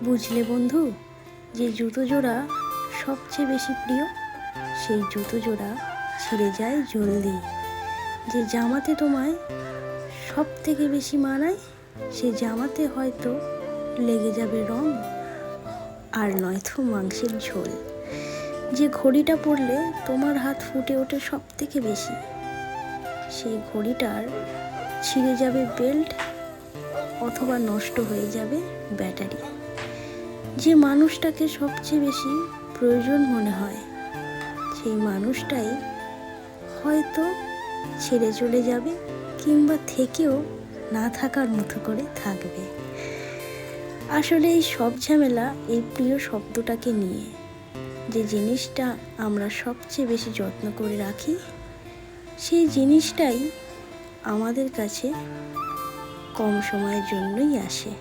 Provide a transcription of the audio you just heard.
বুঝলে বন্ধু, যে জুতো জোড়া সবচেয়ে বেশি প্রিয় সেই জুতো জোড়া ছিঁড়ে যায় জলদি। যে জামাতে তোমায় সব থেকে বেশি মানায় সেই জামাতে হয়তো লেগে যাবে রং, আর নয়তো মাংসের ঝোল। যে ঘড়িটা পরলে তোমার হাত ফুটে ওঠে সব থেকে বেশি, সেই ঘড়িটার ছিঁড়ে যাবে বেল্ট অথবা নষ্ট হয়ে যাবে ব্যাটারি। যে মানুষটাকে সবচেয়ে বেশি প্রয়োজন মনে হয় সেই মানুষটাই হয়তো ছেড়ে চলে যাবে, কিংবা থেকেও না থাকার মতো করে থাকবে। আসলে এই সব ঝামেলা এই প্রিয় শব্দটাকে নিয়ে। যে জিনিসটা আমরা সবচেয়ে বেশি যত্ন করে রাখি সেই জিনিসটাই আমাদের কাছে কম সময়ের জন্যই আসে।